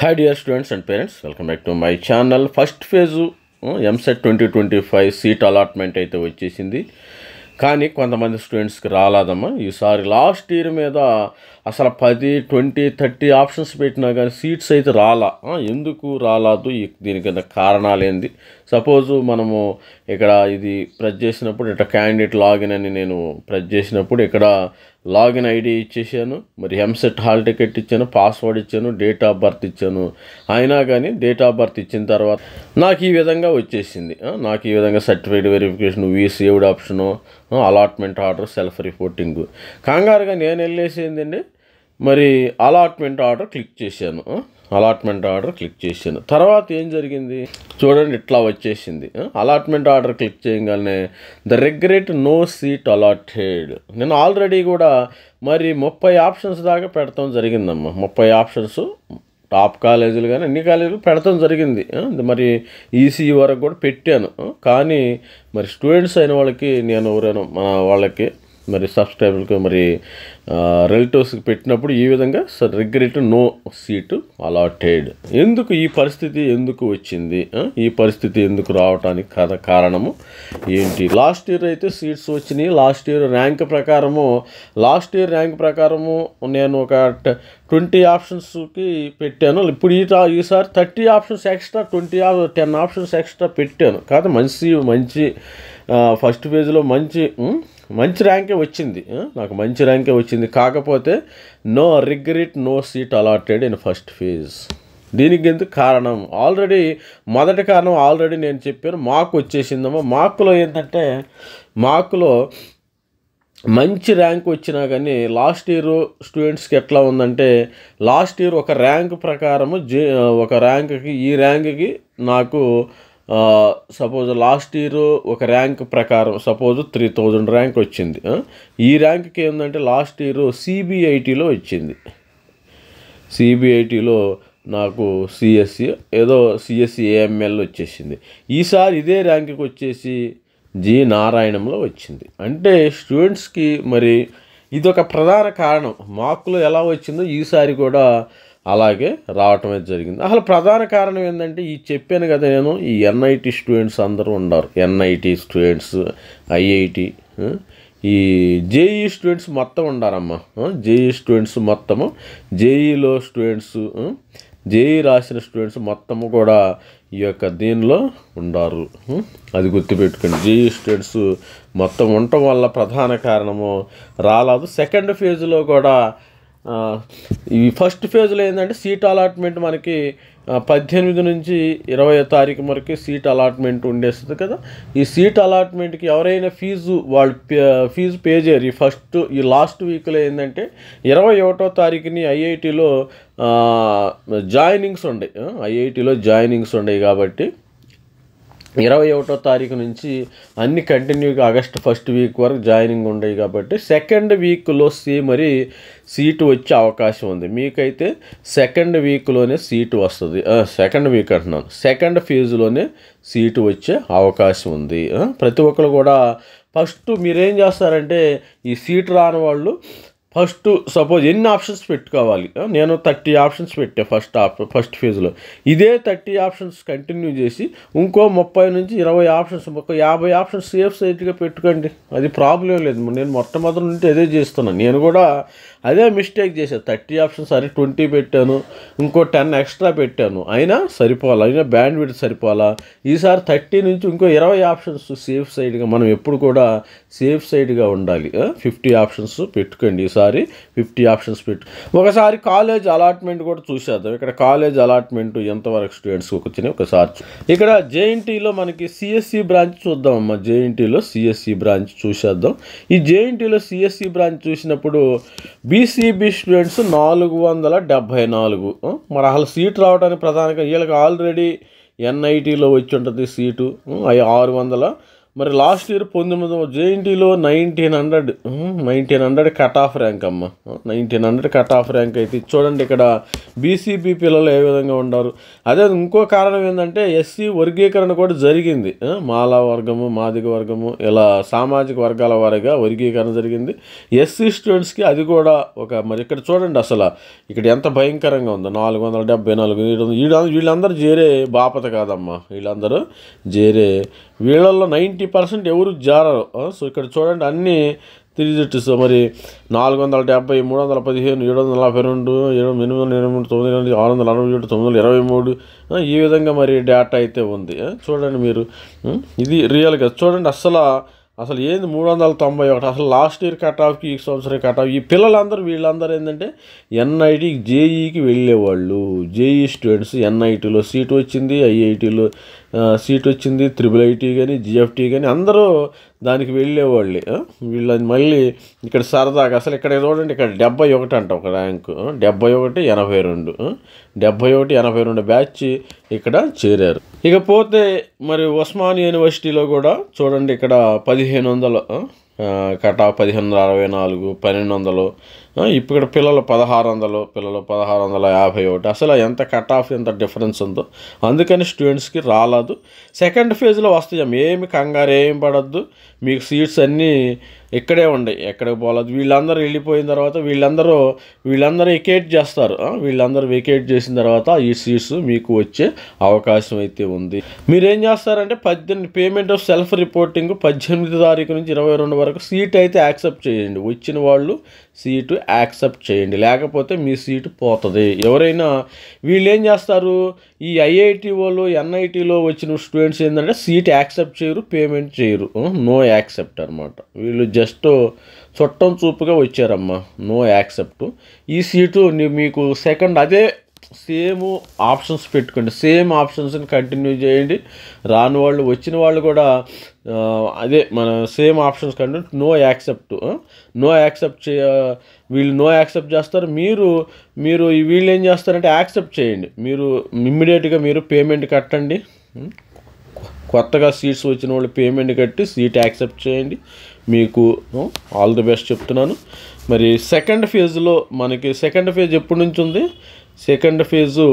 Hi dear students and parents, welcome back to my channel. First phase MSET 2025 seat allotment అయితే వచ్చేసింది. కానీ కొంతమంది స్టూడెంట్స్కి రాలేదమ్మా. ఈసారి లాస్ట్ ఇయర్ మీద అసలు 10, 20, 30 ఆప్షన్స్ పెట్టినా కానీ సీట్స్ అయితే రాలా. ఎందుకు రాలేదు, దీనికి కారణాలు ఏంది? సపోజు మనము ఇక్కడ ఇది ప్రెస్ చేసినప్పుడు ఇక్కడ క్యాండిడేట్ లాగిన్ అని నేను ప్రెస్ చేసినప్పుడు ఇక్కడ లాగిన్ ఐడి ఇచ్చేసాను, మరి ఎంసెట్ హాల్ టికెట్ ఇచ్చాను, పాస్వర్డ్ ఇచ్చాను, డేట్ ఆఫ్ బర్త్ ఇచ్చాను. అయినా కానీ డేట్ ఆఫ్ బర్త్ ఇచ్చిన తర్వాత నాకు ఈ విధంగా వచ్చేసింది. నాకు ఈ విధంగా certified verification, we saved option, allotment order, self reporting. కంగారుగా నేను వెళ్ళేసిందండి, మరి అలాట్మెంట్ ఆర్డర్ క్లిక్ చేశాను. తర్వాత ఏం జరిగింది చూడండి, ఇట్లా వచ్చేసింది. అలాట్మెంట్ ఆర్డర్ క్లిక్ చేయగానే the regret no seat allotted. నేను ఆల్రెడీ కూడా మరి 30 ఆప్షన్స్ దాకా పెడతాం జరిగిందమ్మా. 30 ఆప్షన్స్ టాప్ కాలేజీలు కానీ అన్ని కాలేజీలు పెడతాం జరిగింది. మరి ఈసీ వరకు కూడా పెట్టాను. కానీ మరి స్టూడెంట్స్ అయిన వాళ్ళకి నేను ఎవరైనా మన వాళ్ళకి మరి సబ్స్క్రైబర్కి మరి రిలేటివ్స్కి పెట్టినప్పుడు ఈ విధంగా రిగ్రెట్ నో సీటు అలాటెడ్. ఎందుకు ఈ పరిస్థితి ఎందుకు వచ్చింది, ఈ పరిస్థితి ఎందుకు రావడానికి కారణము ఏంటి? లాస్ట్ ఇయర్ అయితే సీట్స్ వచ్చినాయి. లాస్ట్ ఇయర్ ర్యాంక్ ప్రకారము నేను ఒక 20 ఆప్షన్స్కి పెట్టాను. ఇప్పుడు ఈసారి 30 ఆప్షన్స్ ఎక్స్ట్రా, 10 ఆప్షన్స్ ఎక్స్ట్రా పెట్టాను. కాదు మంచి ఫస్ట్ ఫేజ్లో మంచి ర్యాంకే వచ్చింది. నాకు మంచి ర్యాంకే వచ్చింది. కాకపోతే no regret no seat allotted in first phase. దీనికి ఎందుకు కారణం? మొదటి కారణం ఆల్రెడీ నేను చెప్పాను, మార్క్ వచ్చేసిందమ్మా. మార్కులో మంచి ర్యాంక్ వచ్చినా కానీ లాస్ట్ ఇయర్ స్టూడెంట్స్కి ఎట్లా ఉందంటే, లాస్ట్ ఇయర్ ఒక ర్యాంక్ ప్రకారము ఈ ర్యాంక్కి నాకు సపోజ్ లాస్ట్ ఇయర్ ఒక ర్యాంక్ ప్రకారం సపోజ్ 3000 ర్యాంక్ వచ్చింది. ఈ ర్యాంక్కి ఏంటంటే లాస్ట్ ఇయర్ సిబిఐటీలో వచ్చింది. సిబిఐటీలో నాకు సిఎస్సి ఏఎంఎల్ వచ్చేసింది. ఈసారి ఇదే ర్యాంక్కి వచ్చేసి జి నారాయణంలో వచ్చింది. అంటే స్టూడెంట్స్కి మరి ఇదొక ప్రధాన కారణం. మార్కులు ఎలా వచ్చిందో ఈసారి కూడా అలాగే రావటం అయితే జరిగింది. అసలు ప్రధాన కారణం ఏంటంటే చెప్పాను కదా నేను, ఈ ఎన్ఐటి స్టూడెంట్స్ అందరూ ఉన్నారు. ఎన్ఐటి స్టూడెంట్స్, ఐఐటి, ఈ జేఈ స్టూడెంట్స్ మొత్తం ఉండారమ్మా. జేఈ స్టూడెంట్స్ మొత్తము, జేఈలో స్టూడెంట్స్, జేఈ రాసిన స్టూడెంట్స్ మొత్తము కూడా ఈ యొక్క దీనిలో ఉండారు. అది గుర్తుపెట్టుకోండి. జేఈ స్టూడెంట్స్ మొత్తం ఉండటం వల్ల ప్రధాన కారణము రాలేదు. సెకండ్ ఫేజ్లో కూడా ఈ ఫస్ట్ ఫేజ్లో ఏంటంటే సీట్ అలాట్మెంట్ మనకి 18 నుంచి 20వ తారీఖు వరకు సీట్ అలాట్మెంట్ ఉండేస్తుంది కదా. ఈ సీట్ అలాట్మెంట్కి ఎవరైనా ఫీజు పే చేయరు. ఈ లాస్ట్ వీక్లో ఏంటంటే 21వ తారీఖుని ఐఐటిలో జాయినింగ్స్ ఉన్నాయి కాబట్టి 21వ తారీఖు నుంచి అన్ని కంటిన్యూగా ఆగస్ట్ ఫస్ట్ వీక్ వరకు జాయినింగ్ ఉండేవి కాబట్టి సెకండ్ వీక్లో మరి సీటు వచ్చే అవకాశం ఉంది. మీకైతే సెకండ్ వీక్లోనే సీటు వస్తుంది. సెకండ్ ఫేజ్లోనే సీటు వచ్చే అవకాశం ఉంది. ప్రతి ఒక్కరు కూడా ఫస్ట్ మీరేం చేస్తారంటే, ఈ సీట్ రాని వాళ్ళు సపోజ్ ఎన్ని ఆప్షన్స్ పెట్టుకోవాలి. నేను 30 ఆప్షన్స్ పెట్టా ఫస్ట్ ఫేజ్లో. ఇదే 30 ఆప్షన్స్ కంటిన్యూ చేసి ఇంకో 30 నుంచి 20 ఆప్షన్స్, 50 ఆప్షన్స్ సేఫ్ సైట్గా పెట్టుకోండి. అది ప్రాబ్లం లేదు. నేను మొట్టమొదటి నుండి అదే చేస్తున్నాను. నేను కూడా అదే మిస్టేక్ చేశాను. 30 ఆప్షన్స్ 20 పెట్టాను, ఇంకో 10 ఎక్స్ట్రా పెట్టాను. అయినా బ్యాండ్ విడ్త్ సరిపోలా. ఈసారి 30 నుంచి ఇంకో 20 ఆప్షన్స్ సేఫ్ సైడ్గా, మనం ఎప్పుడు కూడా సేఫ్ సైడ్గా ఉండాలి. 50 ఆప్షన్స్ పెట్టుకోండి. ఈసారి 50 ఆప్షన్స్ ఒకసారి కాలేజ్ అలాట్మెంట్ కూడా చూసేద్దాం. ఇక్కడ కాలేజ్ అలాట్మెంట్ ఎంతవరకు స్టూడెంట్స్కి వచ్చినాయి ఒకసారి. ఇక్కడ జేఎన్టీలో మనకి సిఎస్సి బ్రాంచ్ చూద్దాం అమ్మా. జేఎన్టీలో సిఎస్సి బ్రాంచ్ చూసేద్దాం. ఈ జేఎన్టీలో సిఎస్సి బ్రాంచ్ చూసినప్పుడు బీసీబీ స్టూడెంట్స్ 474. మరి అసలు సీట్ రావడానికి ప్రధానంగా వీళ్ళకి ఆల్రెడీ ఎన్ఐటీలో వచ్చి ఉంటుంది సీటు. 600 మరి last year 19 జేఎన్టీలో 1900 cut off rank అమ్మ. 1900 కట్ ఆఫ్ ర్యాంక్ అయితే చూడండి ఇక్కడ బీసీబీ పిల్లలు ఏ విధంగా ఉన్నారు. అదే ఇంకో కారణం ఏంటంటే ఎస్సీ వర్గీకరణ కూడా జరిగింది. మాలా వర్గము, మాదిగ వర్గము, ఇలా సామాజిక వర్గాల వారిగా వర్గీకరణ జరిగింది. ఎస్సీ స్టూడెంట్స్కి అది కూడా మరి ఇక్కడ చూడండి అసలు ఇక్కడ ఎంత భయంకరంగా ఉందో. 474 వీళ్ళందరూ చేరే బాపత కాదమ్మా, వీళ్ళందరూ చేరే. వీళ్ళల్లో 90% ఎవరు జారరు. సో ఇక్కడ చూడండి అన్నీ 3 digits. మరి 470, 315, 742, 888, 923, 667, 923, ఈ విధంగా మరి డేటా అయితే ఉంది. చూడండి మీరు, ఇది రియల్గా చూడండి. అసలు ఏంది 391, అసలు లాస్ట్ ఇయర్ కట్ ఆఫ్కి ఈ సంవత్సరం కట్ ఆఫ్. ఈ పిల్లలందరూ వీళ్ళందరూ ఏంటంటే ఎన్ఐటి జేఈకి వెళ్ళేవాళ్ళు. జేఈ స్టూడెంట్స్ ఎన్ఐటీలో సీటు వచ్చింది, ఐఐటీలో సీట్ వచ్చింది, IIIT కానీ జిఎఫ్టీ కానీ అందరూ దానికి వెళ్ళేవాళ్ళే. వీళ్ళని మళ్ళీ ఇక్కడ సరదాగా అసలు ఇక్కడ చూడండి, ఇక్కడ 71 అంట ఒక ర్యాంకు. 71, 82, 71, 82 బ్యాచ్ ఇక్కడ చేరారు. ఇకపోతే మరి ఉస్మాన్ యూనివర్సిటీలో కూడా చూడండి ఇక్కడ 1500 కట్ ఆఫ్, 1564, 1200. ఇప్పుడు పిల్లలు 1600, పిల్లలు 1651. అసలు ఎంత కట్ ఆఫ్, ఎంత డిఫరెన్స్ ఉందో. అందుకని స్టూడెంట్స్కి రాలేదు. సెకండ్ ఫేజ్లో వస్తాయి, ఏమి కంగారు ఏం పడద్దు. మీకు సీట్స్ అన్నీ ఇక్కడే ఉన్నాయి, ఎక్కడికి పోలేదు. వీళ్ళందరూ వెళ్ళిపోయిన తర్వాత వీళ్ళందరూ వెకేట్ చేస్తారు. వీళ్ళందరూ వెకేట్ చేసిన తర్వాత ఈ సీట్స్ మీకు వచ్చే అవకాశం అయితే ఉంది. మీరేం చేస్తారంటే 18 పేమెంట్ ఆఫ్ సెల్ఫ్ రిపోర్టింగ్ 18 తారీఖు నుంచి 22 వరకు సీట్ అయితే యాక్సెప్ట్ చేయండి. వచ్చిన వాళ్ళు సీటు యాక్సెప్ట్ చేయండి, లేకపోతే మీ సీటు పోతుంది. ఎవరైనా వీళ్ళు ఏం చేస్తారు, ఈ ఐఐటి వాళ్ళు ఎన్ఐటీలో వచ్చిన స్టూడెంట్స్ ఏంటంటే సీట్ యాక్సెప్ట్ చేయరు, పేమెంట్ చేయరు. నో యాక్సెప్ట్ అనమాట. వీళ్ళు జస్ట్ చుట్టం చూపుగా వచ్చారమ్మా, నో యాక్సెప్ట్. ఈ సీటు మీకు సెకండ్ అదే సేమ్ ఆప్షన్స్ పెట్టుకోండి, సేమ్ ఆప్షన్స్ని కంటిన్యూ చేయండి. రాని వాళ్ళు వచ్చిన వాళ్ళు కూడా అదే మన సేమ్ ఆప్షన్స్ కంటే నో యాక్సెప్ట్. వీళ్ళు నో యాక్సెప్ట్ చేస్తారు. మీరు వీళ్ళు ఏం చేస్తారంటే యాక్సెప్ట్ చేయండి. మీరు ఇమ్మీడియట్గా మీరు పేమెంట్ కట్టండి. కొత్తగా సీట్స్ వచ్చిన వాళ్ళు పేమెంట్ కట్టి సీట్ యాక్సెప్ట్ చేయండి. మీకు ఆల్ ది బెస్ట్ చెప్తున్నాను. మరి సెకండ్ ఫేజ్లో మనకి సెకండ్ ఫేజ్ ఎప్పటి నుంచి ఉంది? Second phase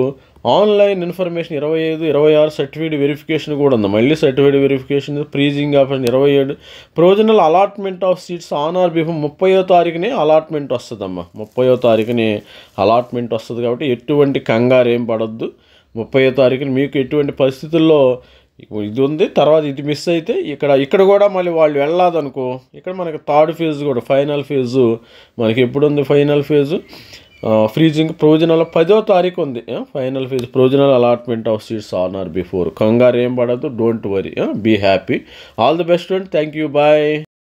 online information 25, 26 certificate verification కూడా ఉంది. మళ్ళీ certificate verification, freezing option 27, provisional allotment of seats on or before 30వ తారీఖునే అలాట్మెంట్ వస్తుందమ్మా. 30వ తారీఖునే అలాట్మెంట్ వస్తుంది కాబట్టి ఎటువంటి కంగారు ఏం పడద్దు. 30వ తారీఖున మీకు ఎటువంటి పరిస్థితుల్లో ఇది ఉంది. తర్వాత ఇది మిస్ అయితే ఇక్కడ కూడా మళ్ళీ వాళ్ళు వెళ్ళాదనుకో, ఇక్కడ మనకి థర్డ్ ఫేజ్ కూడా ఫైనల్ ఫేజు మనకి ఎప్పుడు ఉంది? ఫైనల్ ఫేజు ఫ్రీజింగ్ ప్రొవిజనల్ 10వ తారీఖు ఉంది. Final phase provisional allotment of seats on or before. కంగారు ఏం పడద్దు, don't worry, be happy. All the best student. Thank you, bye.